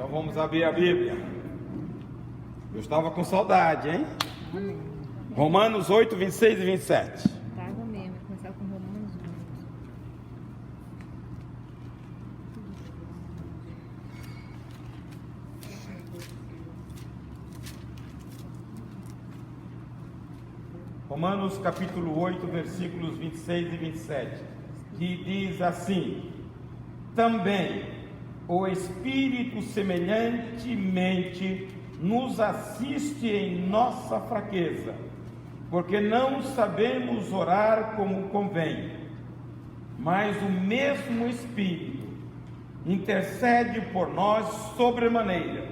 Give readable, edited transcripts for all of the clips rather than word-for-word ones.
Então vamos abrir a Bíblia. Eu estava com saudade, hein? Romanos 8, 26 e 27. Estava mesmo, vai começar com Romanos 8. Romanos capítulo 8, versículos 26 e 27, que diz assim: também o Espírito semelhantemente nos assiste em nossa fraqueza, porque não sabemos orar como convém, mas o mesmo Espírito intercede por nós sobremaneira,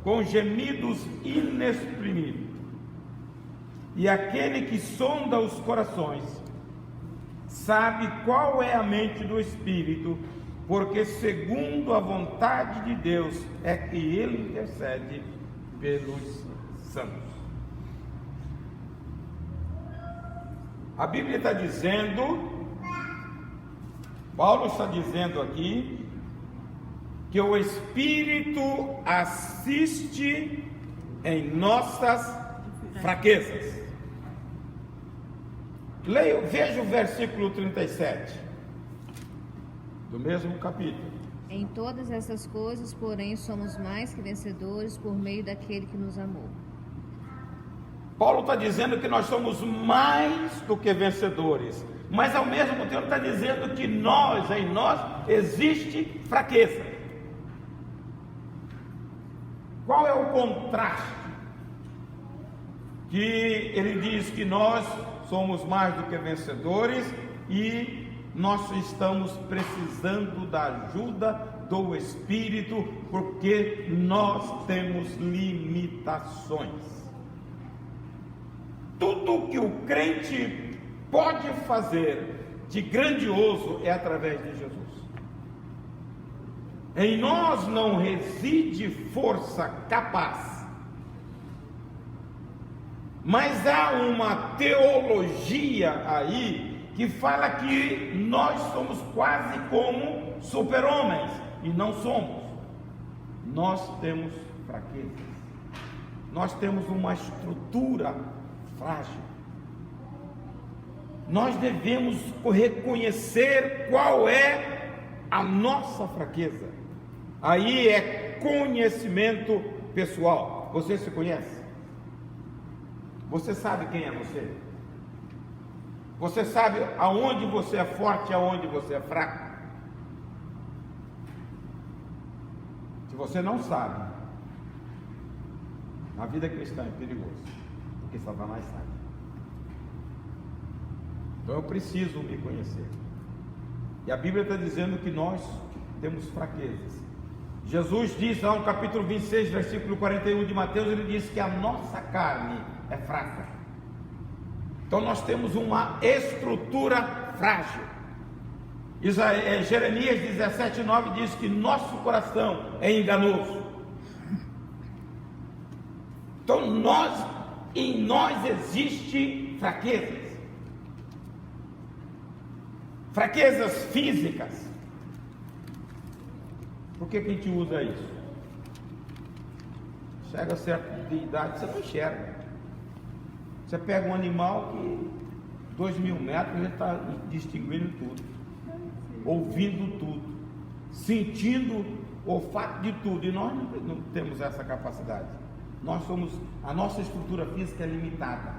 com gemidos inexprimíveis. E aquele que sonda os corações sabe qual é a mente do Espírito, porque segundo a vontade de Deus é que ele intercede pelos santos. A Bíblia está dizendo, Paulo está dizendo aqui, que o Espírito assiste em nossas fraquezas. Veja o versículo 37 do mesmo capítulo. Em todas essas coisas, porém, somos mais que vencedores por meio daquele que nos amou. Paulo está dizendo que nós somos mais do que vencedores, mas ao mesmo tempo está dizendo que em nós existe fraqueza. Qual é o contraste? Que ele diz que nós somos mais do que vencedores e nós estamos precisando da ajuda do Espírito, porque nós temos limitações. Tudo que o crente pode fazer de grandioso é através de Jesus. Em nós não reside força capaz, mas há uma teologia aí que fala que nós somos quase como super-homens, e não somos. Nós temos fraquezas, nós temos uma estrutura frágil. Nós devemos reconhecer qual é a nossa fraqueza. Aí é conhecimento pessoal. Você se conhece? Você sabe quem é você? Você sabe aonde você é forte e aonde você é fraco? Se você não sabe, na vida cristã é perigoso, porque Satanás sabe. Então eu preciso me conhecer. E a Bíblia está dizendo que nós temos fraquezas. Jesus diz lá no capítulo 26, versículo 41 de Mateus, ele diz que a nossa carne é fraca. Então nós temos uma estrutura frágil. Jeremias 17:9 diz que nosso coração é enganoso. Então em nós existe fraquezas. Fraquezas físicas. Por que a gente usa isso? Chega a certa idade, você não enxerga. Você pega um animal que 2.000 metros ele está distinguindo tudo, ouvindo tudo, sentindo o olfato de tudo, e nós não temos essa capacidade. A nossa estrutura física é limitada.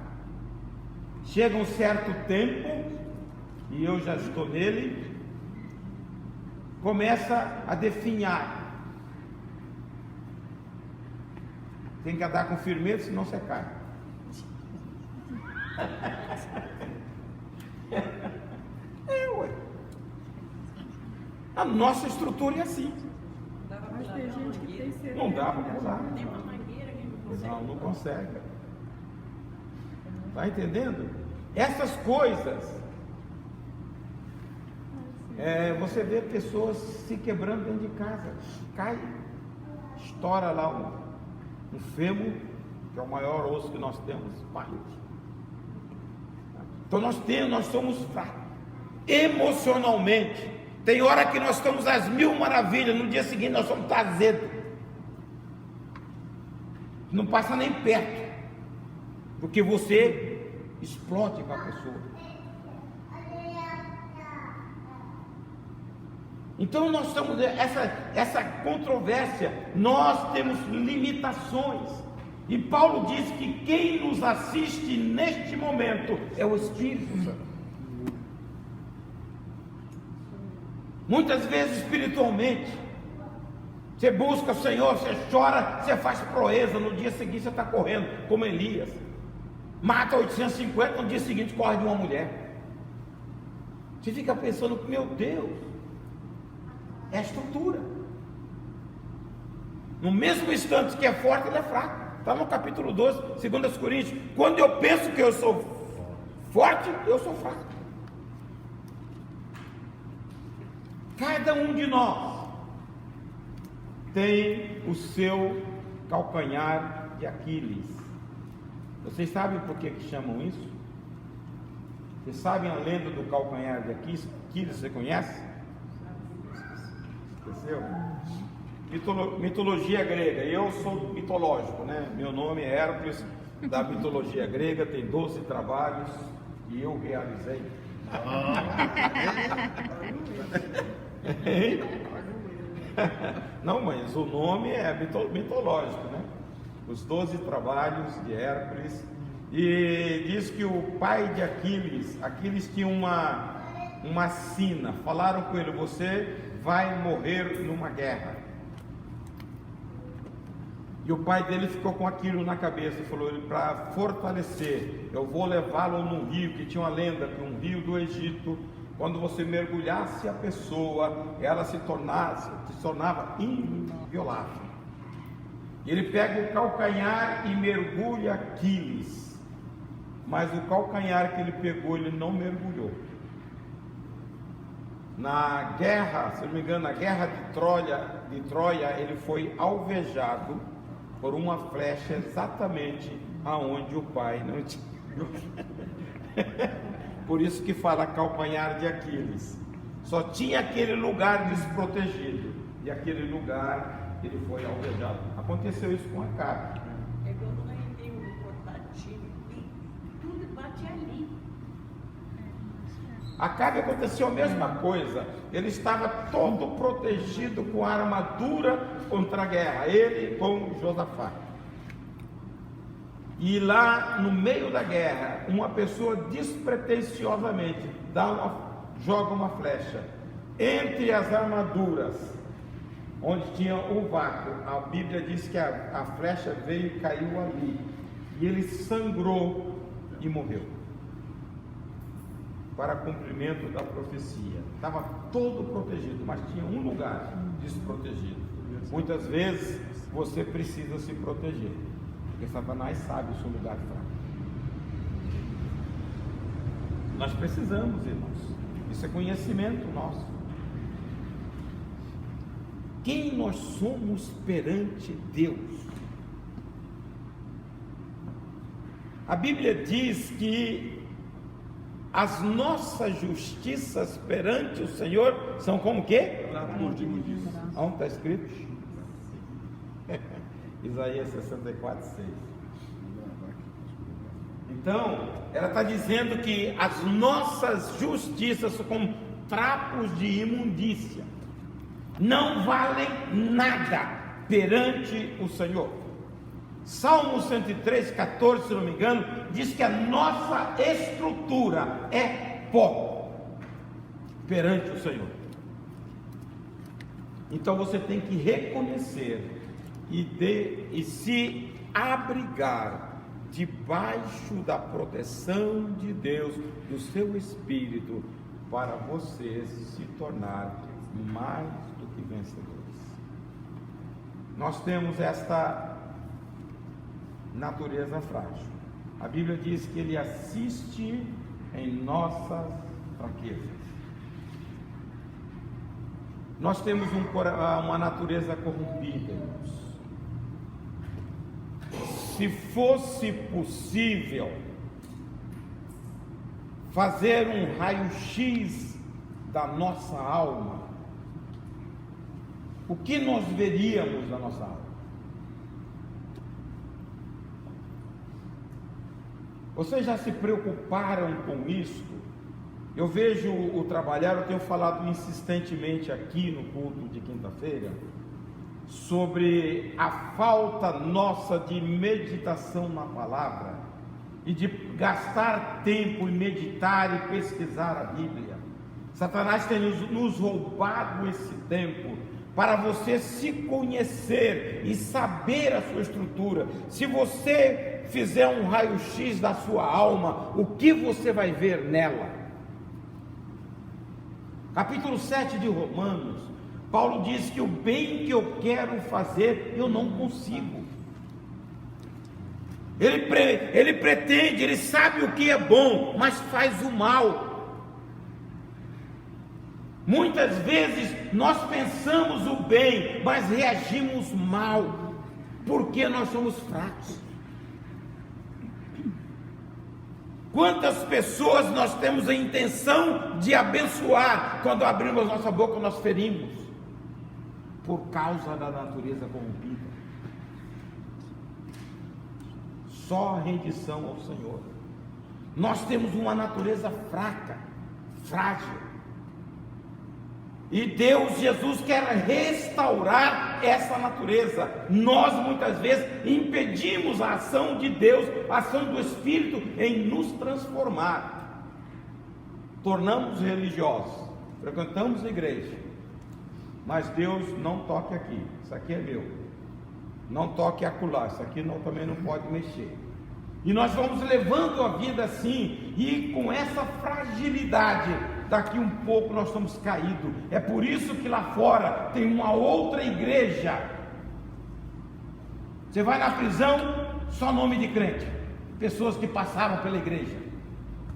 Chega um certo tempo, e eu já estou nele, começa a definhar. Tem que andar com firmeza, senão você cai. Ué. A nossa estrutura é assim. Mas tem gente que tem certeza. Não dá para pular. Tem uma mangueira que não consegue. Não consegue. Está entendendo? Essas coisas. Você vê pessoas se quebrando dentro de casa. Cai. Estoura lá um fêmur, que é o maior osso que nós temos. Pai. Então nós somos fracos emocionalmente. Tem hora que nós estamos às mil maravilhas, no dia seguinte nós somos azedo. Não passa nem perto, porque você explode com a pessoa. Então nós estamos essa controvérsia, nós temos limitações. E Paulo diz que quem nos assiste neste momento é o Espírito Santo. Muitas vezes espiritualmente, você busca o Senhor, você chora, você faz proeza, no dia seguinte você está correndo, como Elias. Mata 850, no dia seguinte corre de uma mulher. Você fica pensando, meu Deus, é a estrutura. No mesmo instante que é forte, ele é fraco. Está no capítulo 12, 2 Coríntios. Quando eu penso que eu sou forte, eu sou fraco. Cada um de nós tem o seu calcanhar de Aquiles. Vocês sabem por que chamam isso? Vocês sabem a lenda do calcanhar de Aquiles? Você conhece? Esqueceu? Mitologia grega. Eu sou mitológico, né? Meu nome é Hércules, da mitologia grega, tem 12 trabalhos e eu realizei. Não, mas o nome é mitológico, né? Os 12 trabalhos de Hércules. E diz que o pai de Aquiles tinha uma sina. Falaram com ele: você vai morrer numa guerra. E o pai dele ficou com aquilo na cabeça e falou: para fortalecer, eu vou levá-lo num rio, que tinha uma lenda que um rio do Egito, quando você mergulhasse a pessoa, ela se tornava inviolável. E ele pega o calcanhar e mergulha Aquiles, mas o calcanhar que ele pegou, ele não mergulhou. Na guerra, se não me engano, na guerra de Troia, ele foi alvejado por uma flecha exatamente aonde o pai não tinha. Por isso que fala calcanhar de Aquiles. Só tinha aquele lugar desprotegido, e aquele lugar ele foi alvejado. Aconteceu isso com Acabe. Pegou no rio, no portativo, tudo bate ali. Acabe aconteceu a mesma coisa. Ele estava todo protegido com a armadura contra a guerra, ele com Josafá. E lá no meio da guerra, uma pessoa despretensiosamente joga uma flecha entre as armaduras, onde tinha o vácuo. A Bíblia diz que a flecha veio e caiu ali, e ele sangrou e morreu, para cumprimento da profecia. Estava todo protegido, mas tinha um lugar desprotegido. Muitas vezes você precisa se proteger, porque Satanás sabe o seu lugar fraco. Nós precisamos, irmãos. Isso é conhecimento nosso. Quem nós somos perante Deus? A Bíblia diz que as nossas justiças perante o Senhor são como o quê? Onde está escrito? Isaías 64:6. Então, ela está dizendo que as nossas justiças são como trapos de imundícia, não valem nada perante o Senhor. Salmo 103:14, se não me engano, diz que a nossa estrutura é pó perante o Senhor. Então você tem que reconhecer e se abrigar debaixo da proteção de Deus, do seu Espírito, para você se tornar mais do que vencedores. Nós temos esta natureza frágil. A Bíblia diz que Ele assiste em nossas fraquezas. Nós temos uma natureza corrompida, irmãos. Se fosse possível fazer um raio-x da nossa alma, o que nós veríamos da nossa alma? Vocês já se preocuparam com isso? Eu vejo o trabalhar, eu tenho falado insistentemente aqui no culto de quinta-feira, sobre a falta nossa de meditação na palavra, e de gastar tempo em meditar e pesquisar a Bíblia. Satanás tem nos roubado esse tempo, para você se conhecer e saber a sua estrutura. Se você fizer um raio-x da sua alma, o que você vai ver nela? Capítulo 7 de Romanos, Paulo diz que o bem que eu quero fazer, eu não consigo. Ele pretende, ele sabe o que é bom, mas faz o mal. Muitas vezes nós pensamos o bem, mas reagimos mal, porque nós somos fracos. Quantas pessoas nós temos a intenção de abençoar, quando abrimos nossa boca nós ferimos, por causa da natureza corrompida. Só rendição ao Senhor. Nós temos uma natureza fraca, frágil, e Deus, Jesus, quer restaurar essa natureza. Nós muitas vezes impedimos a ação de Deus, a ação do Espírito em nos transformar. Tornamos religiosos, frequentamos a igreja, mas Deus, não toque aqui, isso aqui é meu. Não toque acolá, isso aqui também não pode mexer. E nós vamos levando a vida assim, e com essa fragilidade, daqui um pouco nós estamos caídos. É por isso que lá fora tem uma outra igreja. Você vai na prisão, só nome de crente, pessoas que passaram pela igreja.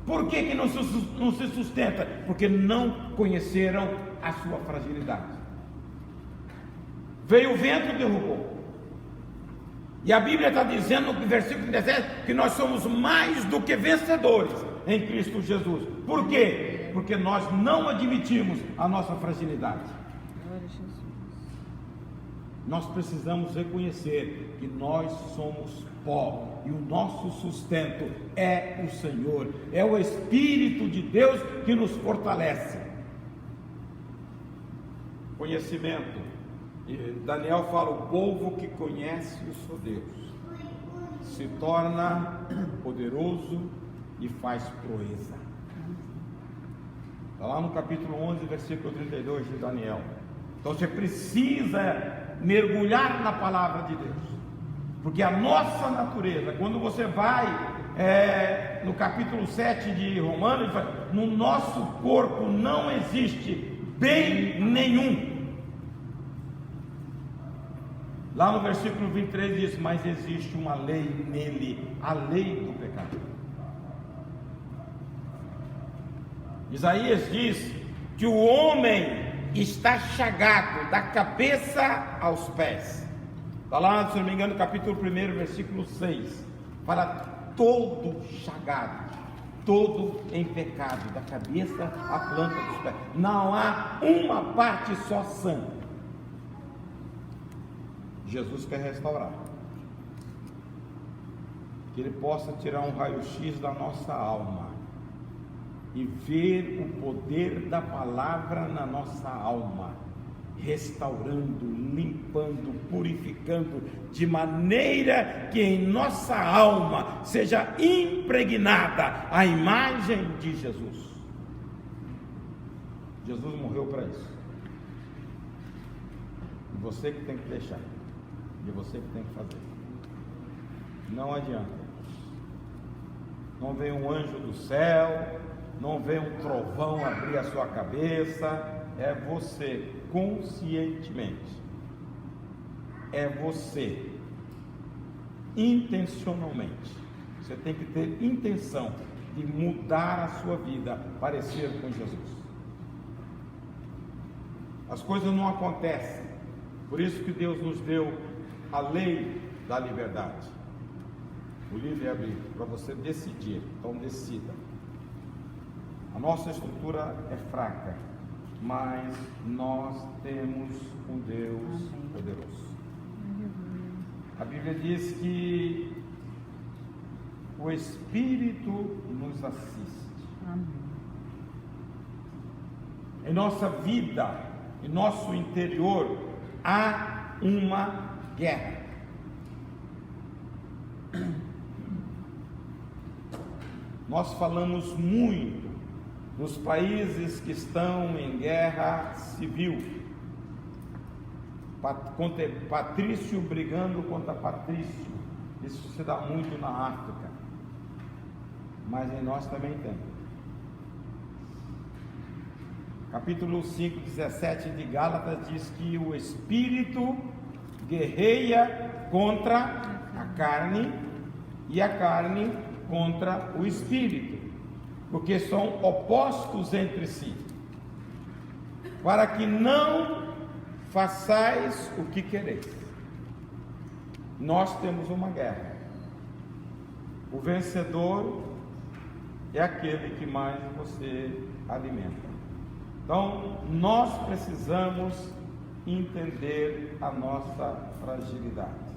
Por que não se sustenta? Porque não conheceram a sua fragilidade. Veio o vento e derrubou. E a Bíblia está dizendo no versículo 17 que nós somos mais do que vencedores em Cristo Jesus. Por quê? Porque nós não admitimos a nossa fragilidade. Nós precisamos reconhecer que nós somos pó, e o nosso sustento é o Senhor, é o Espírito de Deus que nos fortalece. Conhecimento. E Daniel fala: o povo que conhece o seu Deus se torna poderoso e faz proeza. Está lá no capítulo 11, versículo 32 de Daniel. Então você precisa mergulhar na palavra de Deus, porque a nossa natureza, quando você vai no capítulo 7 de Romanos, ele fala: no nosso corpo não existe bem nenhum. Lá no versículo 23 diz: mas existe uma lei nele, a lei do pecado. Isaías diz que o homem está chagado da cabeça aos pés. Está lá, se não me engano, no capítulo 1, versículo 6. Fala: todo chagado, todo em pecado, da cabeça à planta dos pés. Não há uma parte só sã. Jesus quer restaurar, que Ele possa tirar um raio-x da nossa alma e ver o poder da palavra na nossa alma, restaurando, limpando, purificando, de maneira que em nossa alma seja impregnada a imagem de Jesus. Jesus morreu para isso, e você que tem que deixar, e você que tem que fazer. Não adianta. Não vem um anjo do céu, não vem um trovão abrir a sua cabeça. É você, conscientemente. É você, intencionalmente. Você tem que ter intenção de mudar a sua vida, parecer com Jesus. As coisas não acontecem. Por isso que Deus nos deu a lei da liberdade, o livre-arbítrio, para você decidir. Então decida. A nossa estrutura é fraca, mas nós temos um Deus poderoso. A Bíblia diz que o Espírito nos assiste. Em nossa vida, em nosso interior, há uma guerra. Nós falamos muito dos países que estão em guerra civil. Patrício brigando contra Patrício. Isso se dá muito na África. Mas em nós também tem. Capítulo 5, 17 de Gálatas diz que o Espírito guerreia contra a carne e a carne contra o Espírito, porque são opostos entre si, para que não façais o que quereis. Nós temos uma guerra. O vencedor é aquele que mais você alimenta. Então, nós precisamos entender a nossa fragilidade.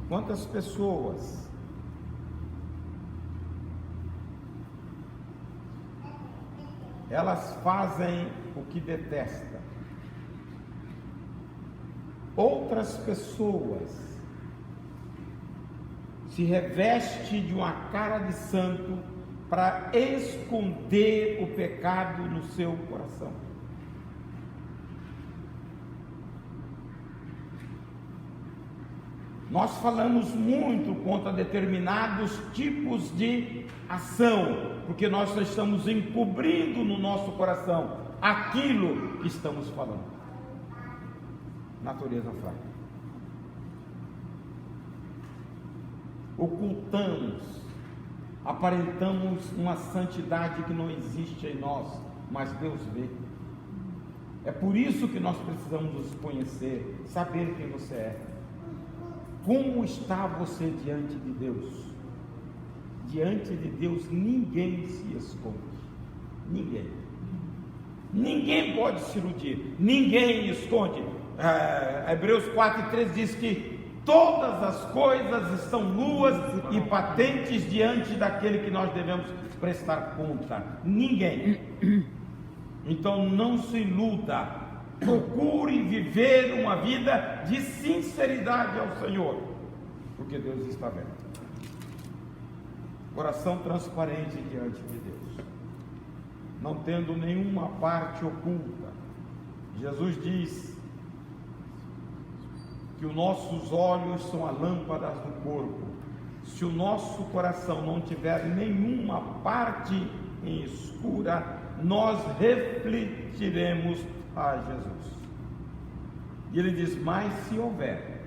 Quantas pessoas elas fazem o que detestam? Outras pessoas se revestem de uma cara de santo para esconder o pecado no seu coração. Nós falamos muito contra determinados tipos de ação, porque nós só estamos encobrindo no nosso coração aquilo que estamos falando. Natureza fraca. Ocultamos, aparentamos uma santidade que não existe em nós, mas Deus vê. É por isso que nós precisamos nos conhecer, saber quem você é. Como está você diante de Deus? Diante de Deus ninguém se esconde. Ninguém. Ninguém pode se iludir. Ninguém esconde. Hebreus 4:13 diz que todas as coisas estão nuas e patentes diante daquele que nós devemos prestar conta. Ninguém. Então não se iluda. Procure viver uma vida de sinceridade ao Senhor, porque Deus está vendo. Coração transparente diante de Deus, não tendo nenhuma parte oculta. Jesus diz que os nossos olhos são as lâmpadas do corpo. Se o nosso coração não tiver nenhuma parte em escura, nós refletiremos a Jesus. E ele diz: mas se houver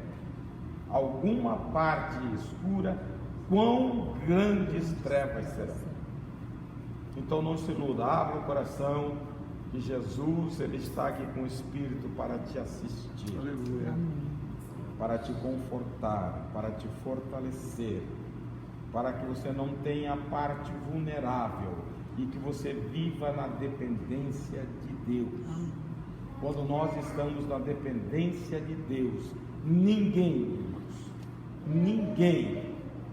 alguma parte escura, quão grandes trevas serão. Então não se iluda, abra o coração, que Jesus, ele está aqui com o Espírito para te assistir. Aleluia. Para te confortar, para te fortalecer, para que você não tenha parte vulnerável e que você viva na dependência de Deus. Quando nós estamos na dependência de Deus, ninguém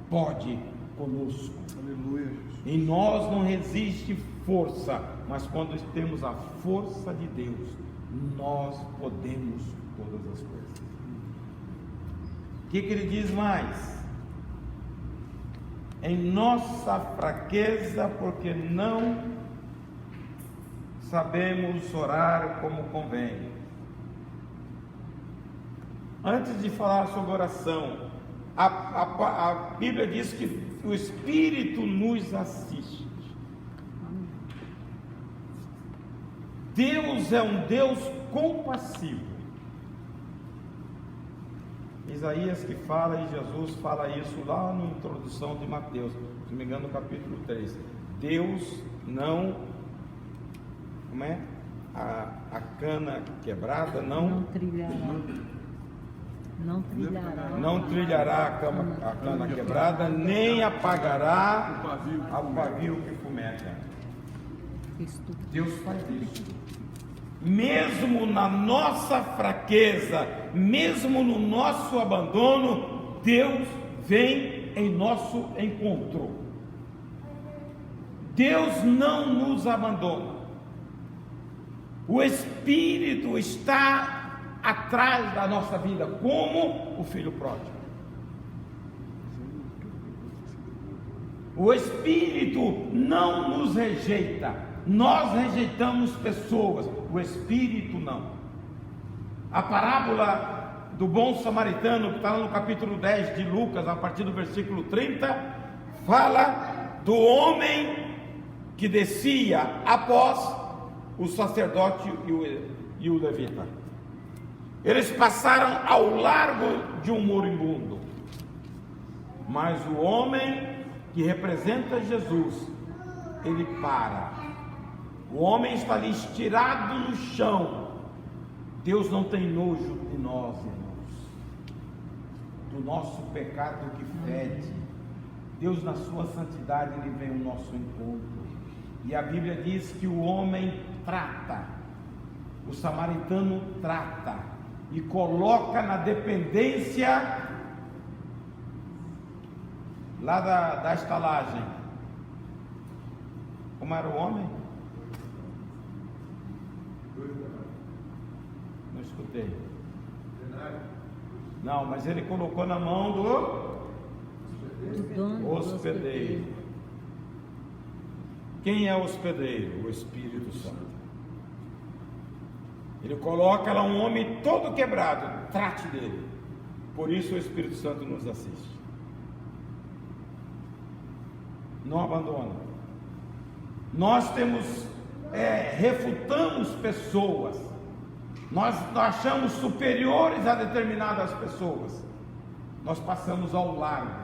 pode conosco. Aleluia. Em nós não existe força, mas quando temos a força de Deus, nós podemos todas as coisas. O que ele diz mais? Em nossa fraqueza, porque não sabemos orar como convém. Antes de falar sobre oração, a Bíblia diz que o Espírito nos assiste. Deus é um Deus compassivo. Isaías que fala, e Jesus fala isso lá na introdução de Mateus, se não me engano, no capítulo 3. Deus não, como é? A cana quebrada não Não trilhará a cana quebrada, nem apagará o pavio que fumega. Deus faz isso. Mesmo na nossa fraqueza, mesmo no nosso abandono, Deus vem em nosso encontro. Deus não nos abandona. O Espírito está atrás da nossa vida, como o filho pródigo. O Espírito não nos rejeita, nós rejeitamos pessoas, o Espírito não. A parábola do bom samaritano, que está no capítulo 10 de Lucas, a partir do versículo 30, fala do homem que descia após o sacerdote e o levita. Eles passaram ao largo de um moribundo, mas o homem que representa Jesus, ele para. O homem está ali estirado no chão. Deus não tem nojo de nós, irmãos, do nosso pecado que fede. Deus, na sua santidade, ele vem ao nosso encontro. E a Bíblia diz que o homem trata, o samaritano trata e coloca na dependência lá da estalagem. Como era o homem? Não escutei. Não, mas ele colocou na mão do hospedeiro. Quem é o hospedeiro? O Espírito Santo. Ele coloca lá um homem todo quebrado, trate dele. Por isso o Espírito Santo nos assiste. Não abandona. Nós refutamos pessoas. Nós achamos superiores a determinadas pessoas. Nós passamos ao largo.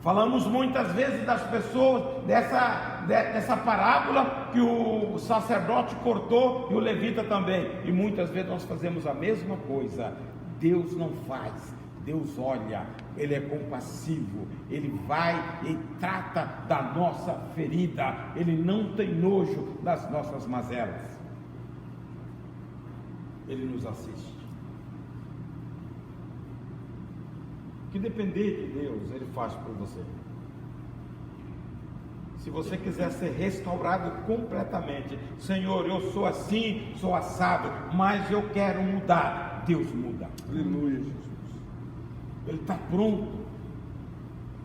Falamos muitas vezes das pessoas, dessa parábola que o sacerdote cortou e o levita também. E muitas vezes nós fazemos a mesma coisa. Deus não faz. Deus olha, Ele é compassivo, Ele vai e trata da nossa ferida. Ele não tem nojo das nossas mazelas. Ele nos assiste. O que depender de Deus, Ele faz por você. Se você quiser ser restaurado completamente, Senhor, eu sou assim, sou assado, mas eu quero mudar. Deus muda. Aleluia, Jesus. Ele está pronto.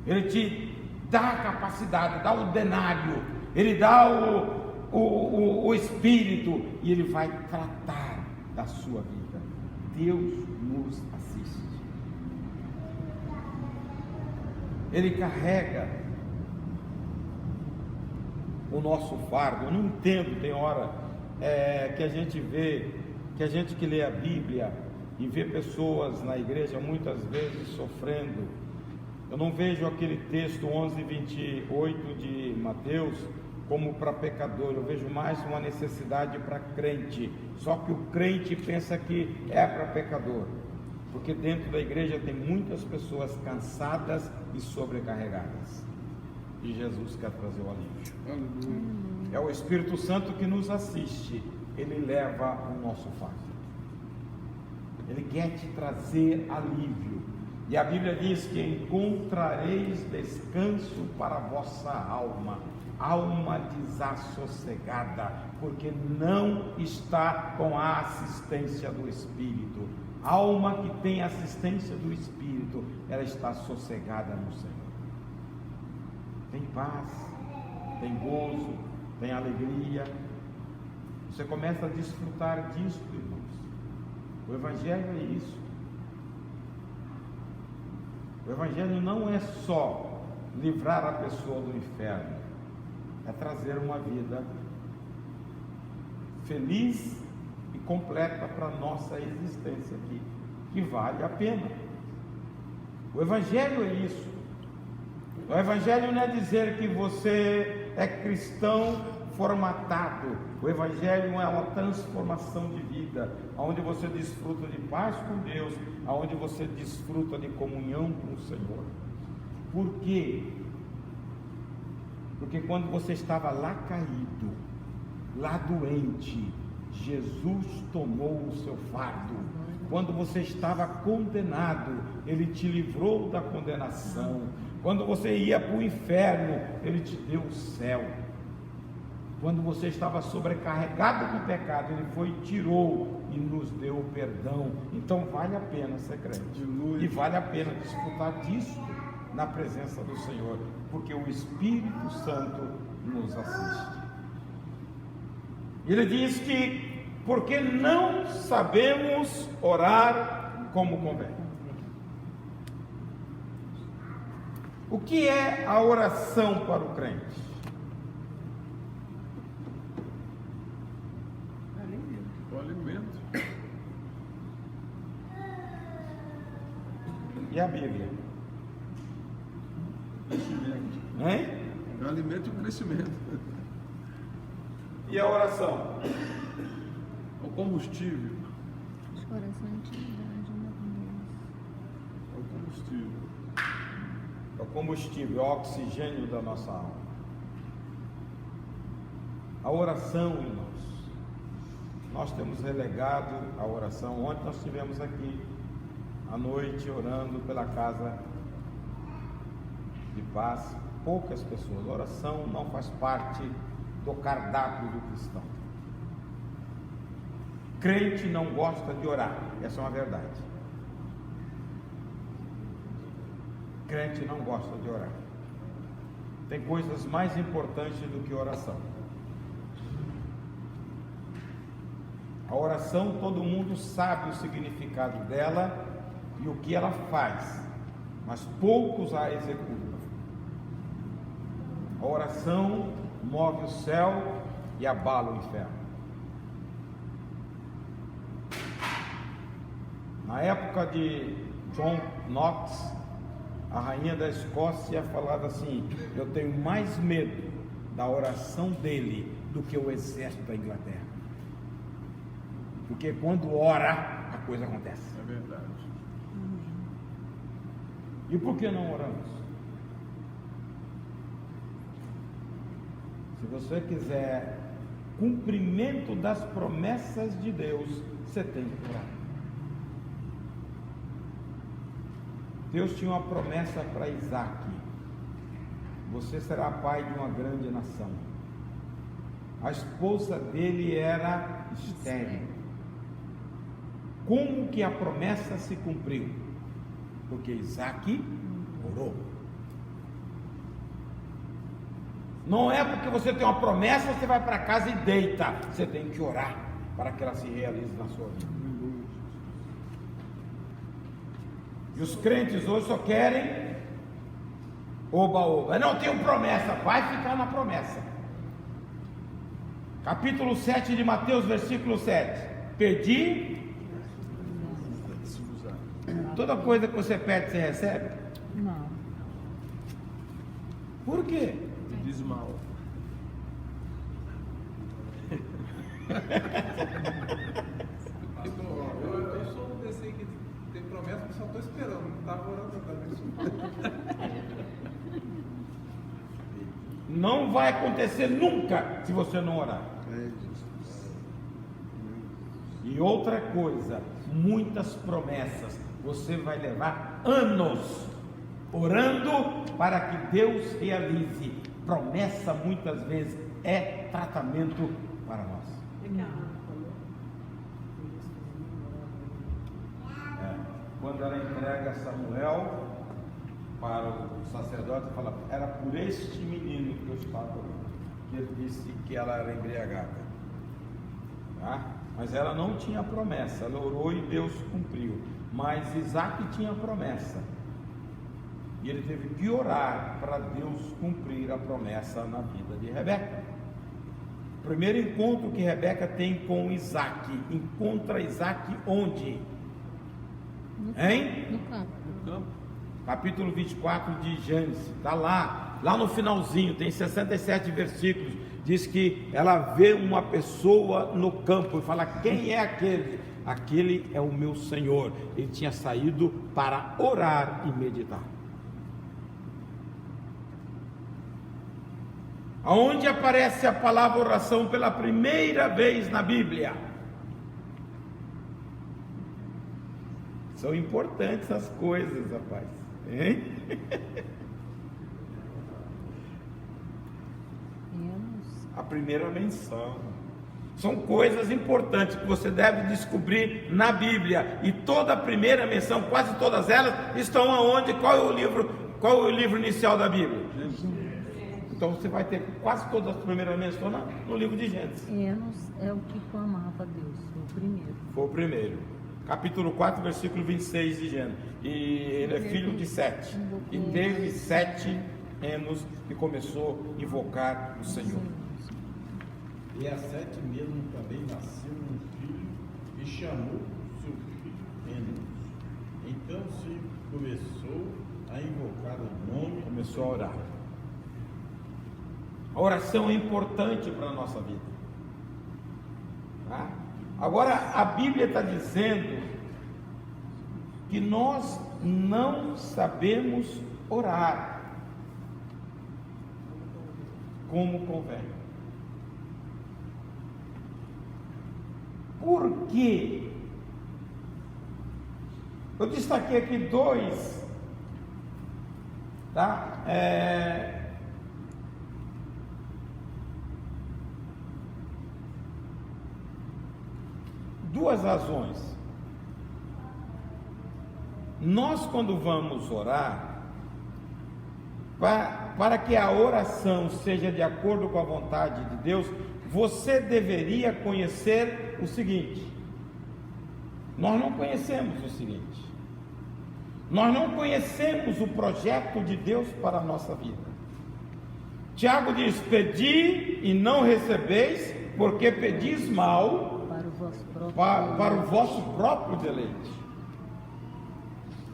Ele te dá a capacidade, dá o denário, Ele dá o Espírito, e Ele vai tratar da sua vida. Deus nos assiste. Ele carrega o nosso fardo. Eu não entendo, tem hora que a gente vê, que a gente que lê a Bíblia e vê pessoas na igreja muitas vezes sofrendo. Eu não vejo aquele texto 11:28 de Mateus como para pecador. Eu vejo mais uma necessidade para crente. Só que o crente pensa que é para pecador, porque dentro da igreja tem muitas pessoas cansadas e sobrecarregadas, e Jesus quer trazer o alívio. É o Espírito Santo que nos assiste. Ele leva o nosso fardo. Ele quer te trazer alívio. E a Bíblia diz que encontrareis descanso para a vossa alma, alma desassossegada, porque não está com a assistência do Espírito. Alma que tem assistência do Espírito, ela está sossegada no Senhor. Tem paz, tem gozo, tem alegria. Você começa a desfrutar disso, irmãos. O Evangelho é isso. O Evangelho não é só livrar a pessoa do inferno, é trazer uma vida feliz e completa para a nossa existência aqui, que vale a pena. O Evangelho é isso. O Evangelho não é dizer que você é cristão formatado. O Evangelho é uma transformação de vida, onde você desfruta de paz com Deus, onde você desfruta de comunhão com o Senhor. Por quê? Porque quando você estava lá caído, lá doente, Jesus tomou o seu fardo. Quando você estava condenado, Ele te livrou da condenação. Quando você ia para o inferno, Ele te deu o céu. Quando você estava sobrecarregado com pecado, Ele foi e tirou e nos deu o perdão. Então vale a pena ser crente. E vale a pena desfrutar disso na presença do Senhor, porque o Espírito Santo nos assiste. Ele diz que porque não sabemos orar como convém. O que é a oração para o crente? O alimento. E a Bíblia? Crescimento. Hein? O alimento e o crescimento. E a oração? O combustível. Coração e intimidade, né, com Deus. O combustível. É o combustível, é o oxigênio da nossa alma. A oração, irmãos, nós temos relegado a oração. Ontem nós estivemos aqui à noite orando pela casa de paz. Poucas pessoas. A oração não faz parte do cardápio do cristão. Crente não gosta de orar, essa é uma verdade. Crente não gosta de orar. Tem coisas mais importantes do que oração. A oração, todo mundo sabe o significado dela e o que ela faz, mas poucos a executam. A oração move o céu e abala o inferno. Na época de John Knox, a rainha da Escócia falava assim: eu tenho mais medo da oração dele do que o exército da Inglaterra, porque quando ora a coisa acontece. É verdade. E por que não oramos? Se você quiser cumprimento das promessas de Deus, você tem que orar. Deus tinha uma promessa para Isaac: você será pai de uma grande nação. A esposa dele era estéril. Como que a promessa se cumpriu? Porque Isaac orou. Não é porque você tem uma promessa, você vai para casa e deita. Você tem que orar para que ela se realize na sua vida. E os crentes hoje só querem oba-oba. Não tenho promessa, vai ficar na promessa. Capítulo 7 de Mateus, versículo 7. Pedi. Toda coisa que você pede, você recebe? Não. Por quê? Diz mal. Eu sou um desse aí que tem promessa, mas só estou esperando, não estava orando também. Não vai acontecer nunca se você não orar. E outra coisa, muitas promessas, você vai levar anos orando para que Deus realize. Promessa muitas vezes é tratamento para nós. Quando ela entrega Samuel para o sacerdote, fala: era por este menino que eu estava orando. Ele disse que ela era embriagada, tá? Mas ela não tinha promessa. Ela orou e Deus cumpriu. Mas Isaac tinha promessa, e ele teve que orar para Deus cumprir a promessa na vida de Rebeca. O primeiro encontro que Rebeca tem com Isaac, encontra Isaac onde? Hein? No campo. No campo. Capítulo 24 de Gênesis, está lá no finalzinho, tem 67 versículos. diz que ela vê uma pessoa no campo e fala: quem é aquele? Aquele é o meu Senhor. Ele tinha saído para orar e meditar. Aonde aparece a palavra oração pela primeira vez na Bíblia? São importantes as coisas, rapaz, hein? A primeira menção. São coisas importantes que você deve descobrir na Bíblia. E toda a primeira menção, quase todas elas, estão aonde? Qual é o livro inicial da Bíblia? Então você vai ter quase todas as primeiras menções no livro de Gênesis. Enos é o que clamava a Deus, foi o primeiro. Foi o primeiro. Capítulo 4, versículo 26 de Gênesis. E ele é filho de Sete. E teve 7 anos que começou a invocar o Senhor. E a Sete mesmo também nasceu um filho e chamou seu filho Enos. Então se começou a invocar o nome. Começou a orar. A oração é importante para a nossa vida. Tá? Agora, a Bíblia está dizendo que nós não sabemos orar como convém. Por quê? Eu destaquei aqui 2, tá? Duas razões. Nós, quando vamos orar, para que a oração seja de acordo com a vontade de Deus, você deveria conhecer o seguinte: nós não conhecemos o seguinte, nós não conhecemos o projeto de Deus para a nossa vida. Tiago diz: pedi e não recebeis, porque pedis mal para o vosso próprio deleite.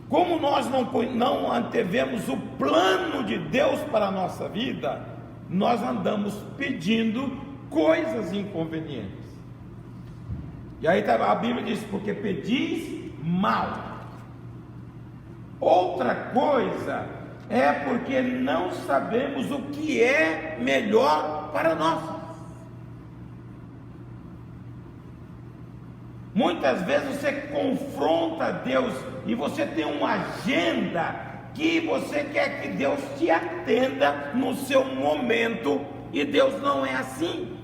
Como nós não antevemos o plano de Deus para a nossa vida, nós andamos pedindo coisas inconvenientes. E aí a Bíblia diz: porque pedis mal. Outra coisa é porque não sabemos o que é melhor para nós. Muitas vezes você confronta Deus e você tem uma agenda que você quer que Deus te atenda no seu momento, e Deus não é assim,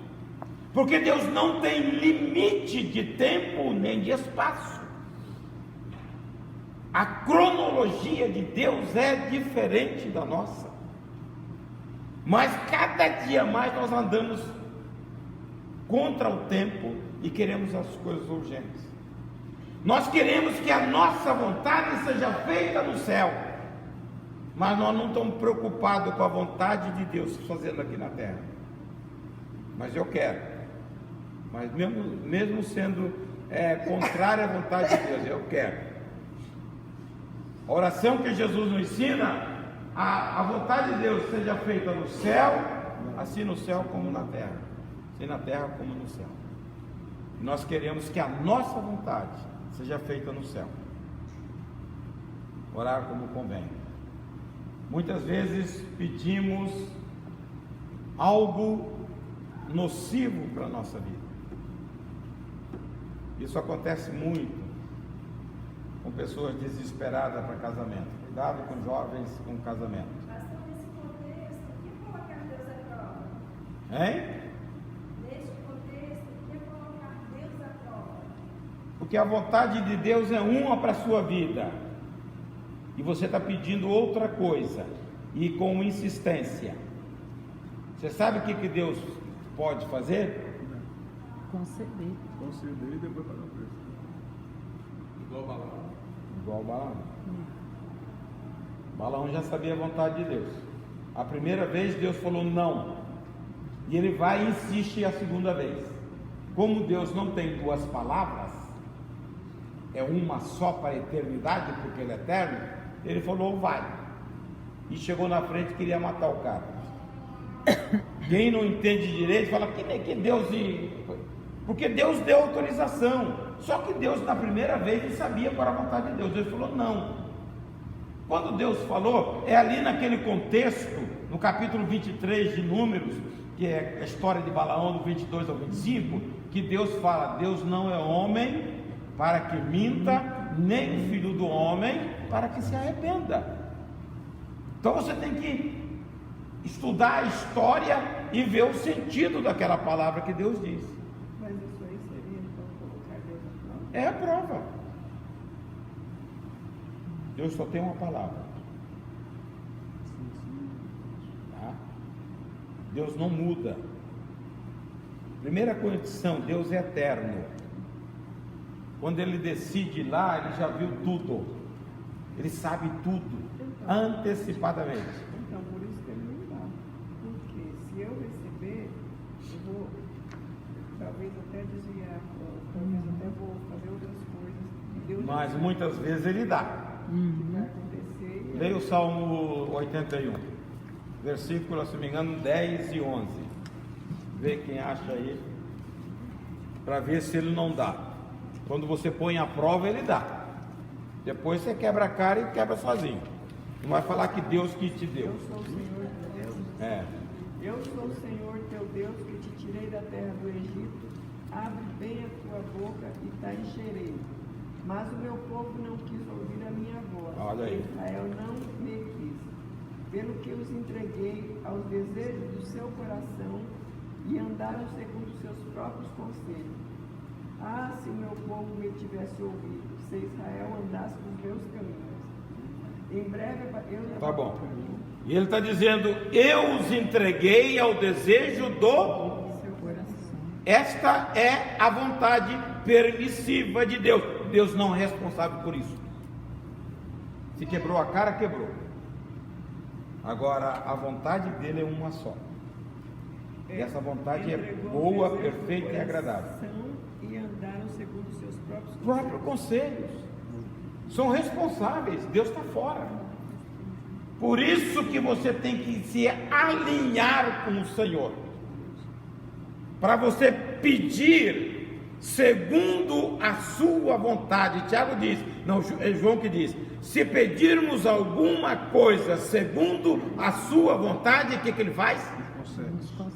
porque Deus não tem limite de tempo nem de espaço. A cronologia de Deus é diferente da nossa, mas cada dia mais nós andamos contra o tempo e queremos as coisas urgentes. Nós queremos que a nossa vontade seja feita no céu, mas nós não estamos preocupados com a vontade de Deus fazendo aqui na terra. Mas eu quero, mas mesmo sendo contrária à vontade de Deus, eu quero. A oração que Jesus nos ensina: a vontade de Deus seja feita no céu, assim no céu como na terra, assim na terra como no céu. E nós queremos que a nossa vontade seja feita no céu. Orar como convém. Muitas vezes pedimos algo nocivo para a nossa vida. Isso acontece muito com pessoas desesperadas para casamento. Cuidado com jovens com casamento. Pastor, nesse contexto, o que colocar Deus à prova? Hein? Neste contexto, o que colocar Deus à prova? Porque a vontade de Deus é uma para a sua vida, e você está pedindo outra coisa, e com insistência. Você sabe o que Deus pode fazer? Conceder. Conceder e depois pagar o preço. Igual Balaão. Igual Balaão. Balaão já sabia a vontade de Deus. A primeira vez Deus falou não, e ele vai e insiste a segunda vez. Como Deus não tem duas palavras, é uma só para a eternidade, porque ele é eterno, ele falou vai, e chegou na frente e queria matar o cara. Quem não entende direito fala que Deus. Porque Deus deu autorização. Só que Deus, na primeira vez, ele sabia qual era a vontade de Deus. Ele falou não. Quando Deus falou, é ali naquele contexto, no capítulo 23 de Números, que é a história de Balaão, do 22 ao 25, que Deus fala: Deus não é homem para que minta, nem filho do homem para que se arrependa. Então você tem que estudar a história e ver o sentido daquela palavra que Deus disse. Mas isso aí seria então colocar Deus na prova? É a prova. Deus só tem uma palavra. Tá? Deus não muda. Primeira condição: Deus é eterno. Quando ele decide lá, ele já viu tudo. Ele sabe tudo antecipadamente. Então, por isso que ele não dá. Porque se eu receber, eu vou talvez até desviar, talvez até vou fazer outras coisas. E Deus Mas já muitas vezes ele dá. sabe o que vai acontecer. Leia o Salmo 81, versículo, se não me engano, 10 e 11. Vê quem acha aí, para ver se ele não dá. Quando você põe a prova, ele dá. Depois você quebra a cara e quebra sozinho. Não vai falar que Deus que te deu. Eu sou o Senhor teu Deus. É. Eu sou o Senhor teu Deus que te tirei da terra do Egito. Abre bem a tua boca e te encherei. Mas o meu povo não quis ouvir a minha voz. Olha aí. Israel não me quis. Pelo que os entreguei aos desejos do seu coração e andaram segundo os seus próprios conselhos. Ah, se o meu povo me tivesse ouvido, se Israel andasse nos meus caminhos. Em breve eu Tá bom. E ele está dizendo: eu os entreguei ao desejo do. seu coração. Esta é a vontade permissiva de Deus. Deus não é responsável por isso. Se quebrou a cara, quebrou. Agora, a vontade dele é uma só. E essa vontade é boa, perfeita e agradável. E andaram segundo os seus próprios Próprios conselhos. São responsáveis. Deus está fora. Por isso que você tem que se alinhar com o Senhor. Para você pedir segundo a sua vontade. Tiago diz, não, é João que diz: se pedirmos alguma coisa segundo a sua vontade, o que ele faz?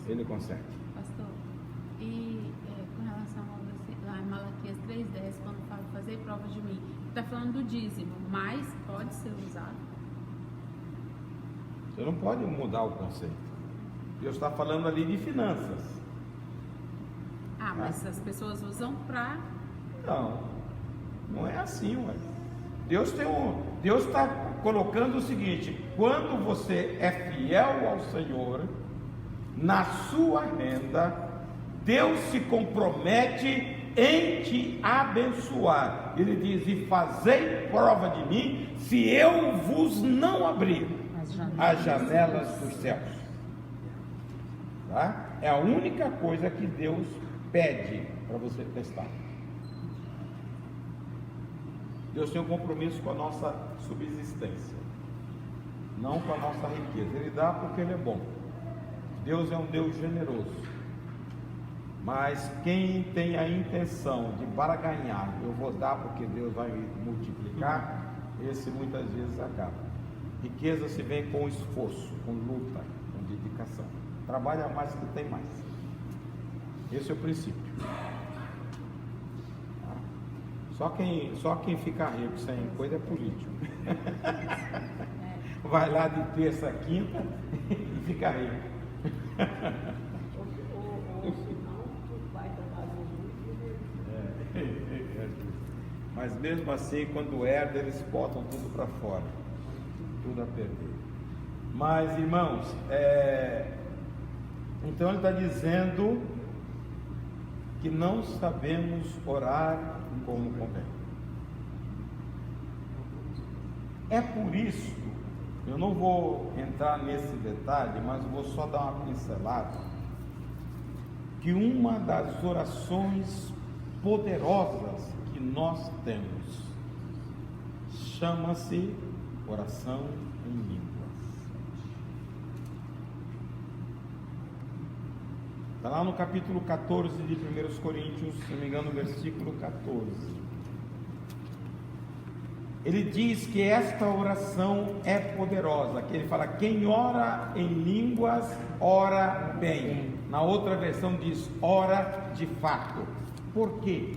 Ele consegue. Pastor, e com relação lá em Malaquias 3,10, quando fala fazer prova de mim, está falando do dízimo, mas pode ser usado? Você não pode mudar o conceito. Deus está falando ali de finanças. Ah, mas as pessoas usam para... Não, não é assim, ué. Deus está colocando o seguinte: quando você é fiel ao Senhor, na sua renda, Deus se compromete em te abençoar. Ele diz: e fazei prova de mim, se eu vos não abrir as janelas dos céus. Tá? É a única coisa que Deus pede para você testar. Deus tem um compromisso com a nossa subsistência, não com a nossa riqueza. Ele dá porque Ele é bom. Deus é um Deus generoso. Mas quem tem a intenção de barganhar, eu vou dar porque Deus vai multiplicar, esse muitas vezes acaba. Riqueza se vem com esforço, com luta, com dedicação. Trabalha mais que tem mais. Esse é o princípio. Só quem fica rico sem coisa é político. Vai lá de terça a quinta e fica rico. Ou senão, tu vai tomar Jesus. Mas mesmo assim, quando herda, eles botam tudo para fora, tudo a perder. Mas, irmãos, então ele está dizendo que não sabemos orar como convém. É por isso, eu não vou entrar nesse detalhe, mas vou só dar uma pincelada, que uma das orações poderosas que nós temos chama-se oração em línguas. Está lá no capítulo 14 de 1 Coríntios, se não me engano, versículo 14. Ele diz que esta oração é poderosa, que ele fala, quem ora em línguas, ora bem. Na outra versão diz, ora de fato. Por quê?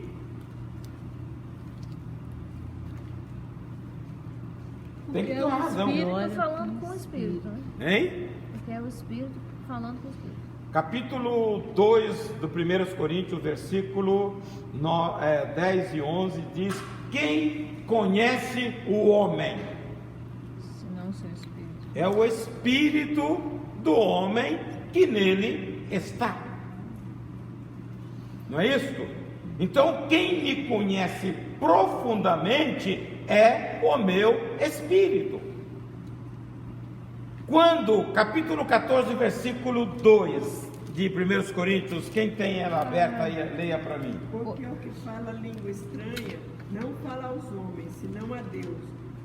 Tem que ter uma razão. Porque é o Espírito falando com o Espírito, né? Hein? Porque é o Espírito falando com o Espírito. Capítulo 2 do 1 Coríntios, versículo 10 e 11, diz, quem conhece o homem? Senão o seu Espírito. É o Espírito do homem que nele está. Não é isso? Então, quem me conhece profundamente é o meu Espírito. Quando, capítulo 14, versículo 2 de 1 Coríntios, quem tem ela aberta aí, leia para mim. Porque o que fala língua estranha não fala aos homens, senão a Deus,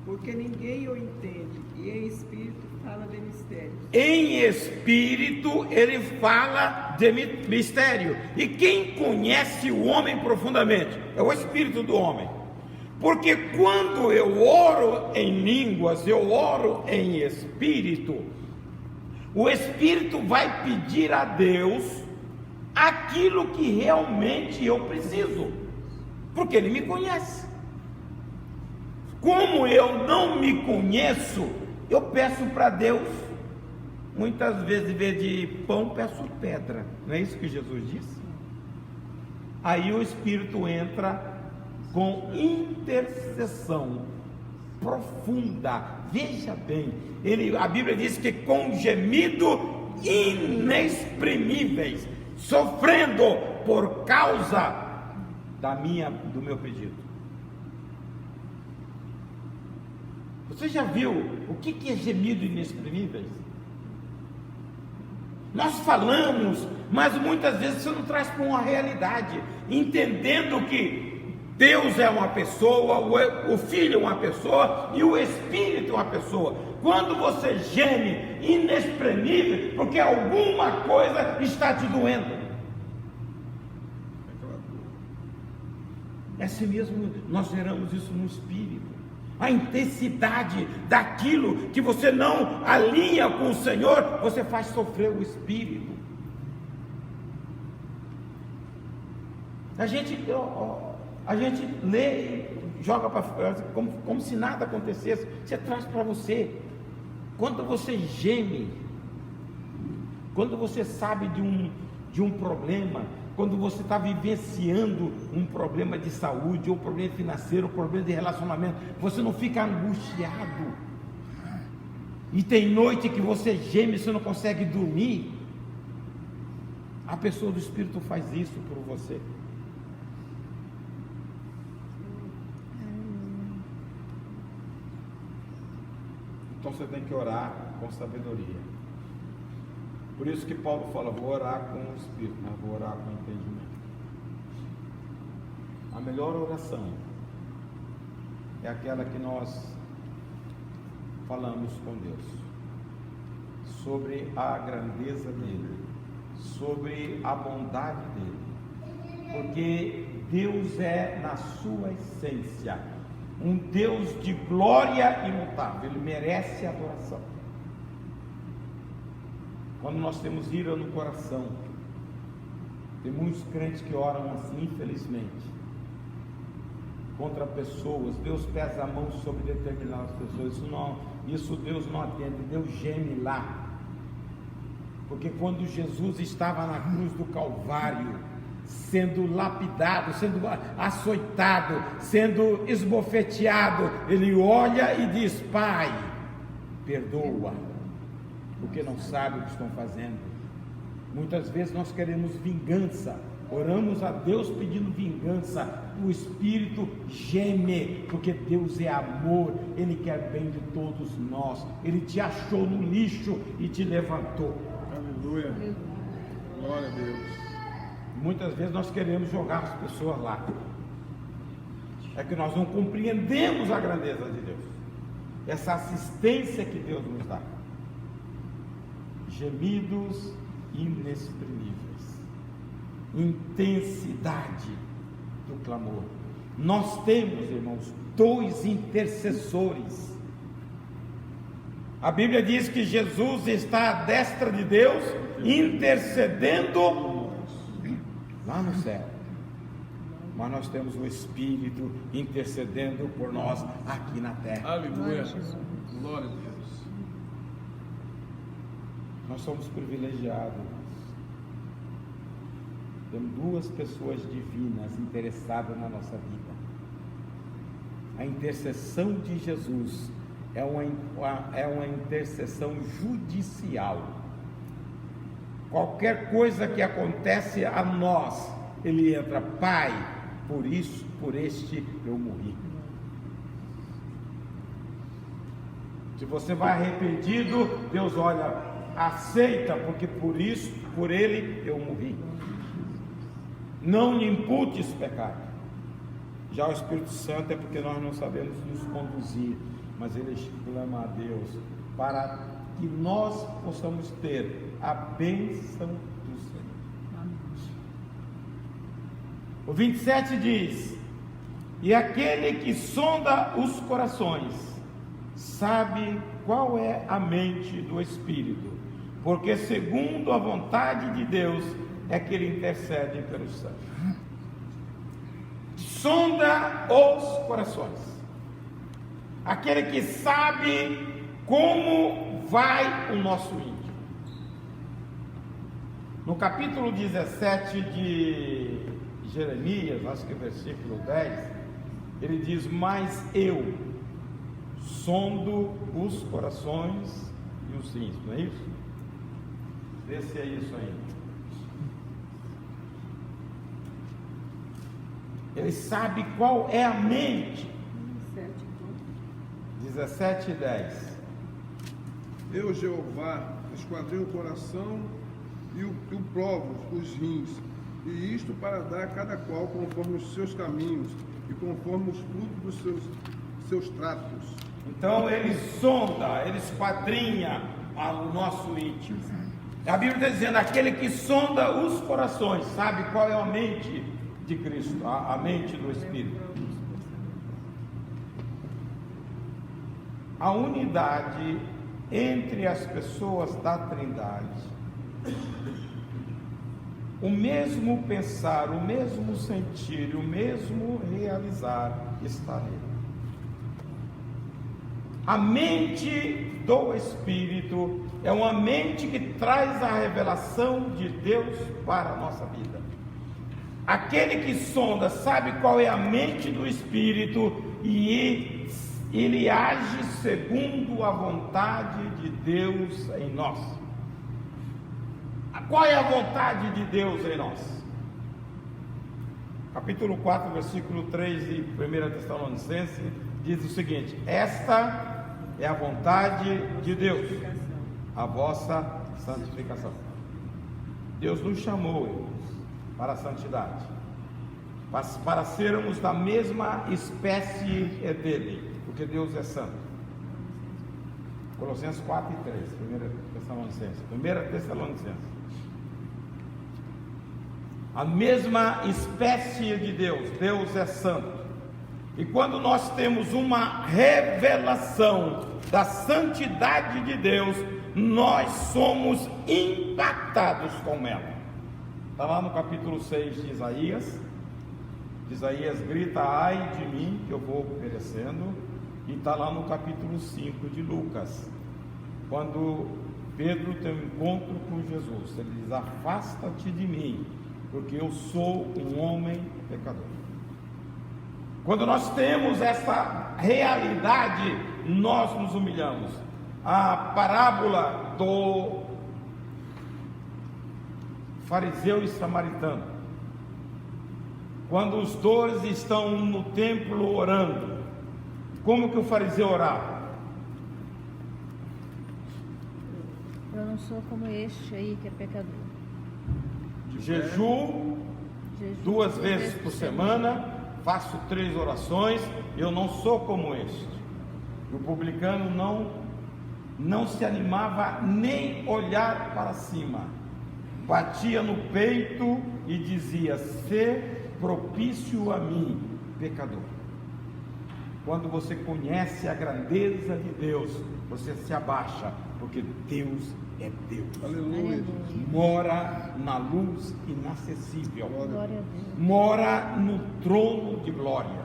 porque ninguém o entende, e em espírito fala de mistérios. Em espírito ele fala de mistério. E quem conhece o homem profundamente? É o espírito do homem. Porque quando eu oro em línguas, eu oro em espírito, o espírito vai pedir a Deus aquilo que realmente eu preciso, porque ele me conhece. Como eu não me conheço, eu peço para Deus, muitas vezes em vez de pão, peço pedra. Não é isso que Jesus disse? Aí o Espírito entra com intercessão profunda. Veja bem, a Bíblia diz que com gemido inexprimíveis, sofrendo por causa do meu pedido. Você já viu o que é gemido inexprimíveis? Nós falamos, mas muitas vezes você não traz para uma realidade, entendendo que Deus é uma pessoa, o Filho é uma pessoa e o Espírito é uma pessoa. Quando você geme inexprimível, porque alguma coisa está te doendo. É assim mesmo, nós geramos isso no Espírito. A intensidade daquilo que você não alinha com o Senhor, você faz sofrer o Espírito. A gente lê, joga para fora, como se nada acontecesse. Você traz para você. Quando você geme, quando você sabe de um problema, quando você está vivenciando um problema de saúde, ou problema financeiro, ou problema de relacionamento, você não fica angustiado. E tem noite que você geme, você não consegue dormir. A pessoa do Espírito faz isso por você. Então você tem que orar com sabedoria. Por isso que Paulo fala, vou orar com o Espírito, mas vou orar com entendimento. A melhor oração é aquela que nós falamos com Deus, sobre a grandeza dele, sobre a bondade dele, porque Deus é na sua essência um Deus de glória imutável, ele merece adoração. Quando nós temos ira no coração, tem muitos crentes que oram assim, infelizmente, contra pessoas. Deus pesa a mão sobre determinadas pessoas. Isso Deus não atende. Deus geme lá, porque quando Jesus estava na cruz do Calvário, sendo lapidado, sendo açoitado, sendo esbofeteado, ele olha e diz: Pai, perdoa, porque não sabe o que estão fazendo. Muitas vezes nós queremos vingança, oramos a Deus pedindo vingança, o Espírito geme, porque Deus é amor, Ele quer bem de todos nós, Ele te achou no lixo e te levantou. Aleluia, glória a Deus. Muitas vezes nós queremos jogar as pessoas lá, é que nós não compreendemos a grandeza de Deus, essa assistência que Deus nos dá. Gemidos inexprimíveis. intensidade do clamor. Nós temos, irmãos, 2 intercessores. A Bíblia diz que Jesus está à destra de Deus, intercedendo lá no céu. Mas nós temos o Espírito intercedendo por nós aqui na terra. Aleluia. Glória a Deus. Nós somos privilegiados. Temos 2 pessoas divinas interessadas na nossa vida. A intercessão de Jesus é uma intercessão judicial. Qualquer coisa que acontece a nós, ele entra: Pai, por isso, por este eu morri. Se você vai arrependido, Deus olha, aceita, porque por isso, por ele eu morri. Não lhe imputes pecado. Já o Espírito Santo é porque nós não sabemos nos conduzir, mas ele clama a Deus para que nós possamos ter a bênção do Senhor. O 27 diz: e aquele que sonda os corações sabe qual é a mente do Espírito, porque segundo a vontade de Deus é que ele intercede pelos santos. Sonda os corações, aquele que sabe como vai o nosso íntimo. No capítulo 17 de Jeremias, acho que é versículo 10, ele diz: mas eu sondo os corações e os rins, não é isso? Vê se é isso aí. Ele sabe qual é a mente. 17 e 10. Eu, Jeová, esquadrinho o coração e o provo os rins, e isto para dar a cada qual conforme os seus caminhos e conforme os frutos dos seus tratos. Então ele sonda, ele esquadrinha o nosso íntimo. A Bíblia está dizendo: aquele que sonda os corações sabe qual é a mente de Cristo, a mente do Espírito. A unidade entre as pessoas da Trindade, o mesmo pensar, o mesmo sentir, o mesmo realizar está nele. A mente do Espírito é uma mente que traz a revelação de Deus para a nossa vida. Aquele que sonda sabe qual é a mente do Espírito e ele age segundo a vontade de Deus em nós. Qual é a vontade de Deus em nós? Capítulo 4, versículo 3 de 1 Tessalonicenses diz o seguinte: esta é a vontade de Deus, a vossa santificação. Deus nos chamou, irmãos, para a santidade, para sermos da mesma espécie dele, porque Deus é santo. Colossenses 4 e 3, 1 Tessalonicenses. A mesma espécie de Deus, Deus é santo. E quando nós temos uma revelação da santidade de Deus, nós somos impactados com ela. Está lá no capítulo 6 de Isaías. Isaías grita: ai de mim, que eu vou perecendo. E está lá no capítulo 5 de Lucas, quando Pedro tem um encontro com Jesus. Ele diz: afasta-te de mim, porque eu sou um homem pecador. Quando nós temos essa realidade, nós nos humilhamos. A parábola do fariseu e samaritano, quando os dois estão no templo orando, como que o fariseu orava? Eu não sou como este aí que é pecador. Jejum 2 vezes por semana, faço 3 orações, eu não sou como este. O publicano não se animava nem olhar para cima. batia no peito e dizia: "Sê propício a mim, pecador." Quando você conhece a grandeza de Deus, você se abaixa, porque Deus é Deus. Aleluia. Mora na luz inacessível, Glória a Deus. mora no trono de glória.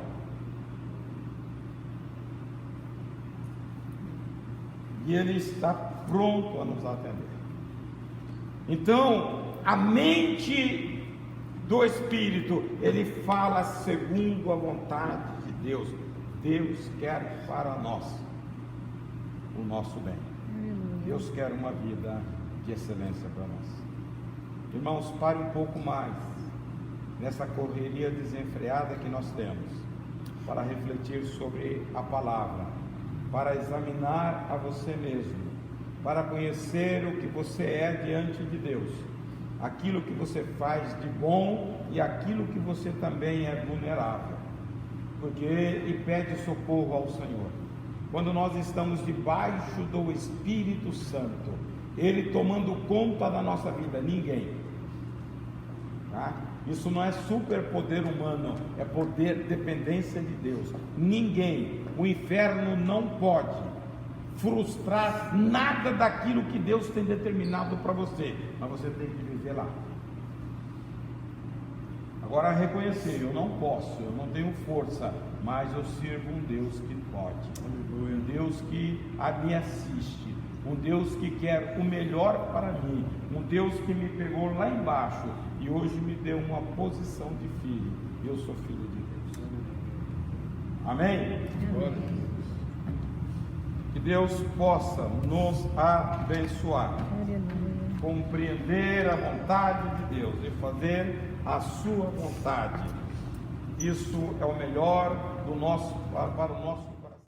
E Ele está pronto a nos atender. Então, a mente do Espírito, ele fala segundo a vontade de Deus. Deus quer para nós o nosso bem. Deus quer uma vida de excelência para nós. Irmãos, pare um pouco mais nessa correria desenfreada que nós temos, para refletir sobre a palavra, para examinar a você mesmo, para conhecer o que você é diante de Deus, aquilo que você faz de bom e aquilo que você também é vulnerável, e pede socorro ao Senhor. Quando nós estamos debaixo do Espírito Santo, Ele tomando conta da nossa vida, ninguém, tá? Isso não é superpoder humano, é poder, dependência de Deus. Ninguém, o inferno não pode frustrar nada daquilo que Deus tem determinado para você, mas você tem que viver lá. Agora, reconhecer: eu não posso, eu não tenho força, mas eu sirvo um Deus que pode, um Deus que me assiste, um Deus que quer o melhor para mim, um Deus que me pegou lá embaixo e hoje me deu uma posição de filho. Eu sou filho de Deus. Amém? Que Deus possa nos abençoar, compreender a vontade de Deus e fazer a sua vontade. Isso é o melhor para o nosso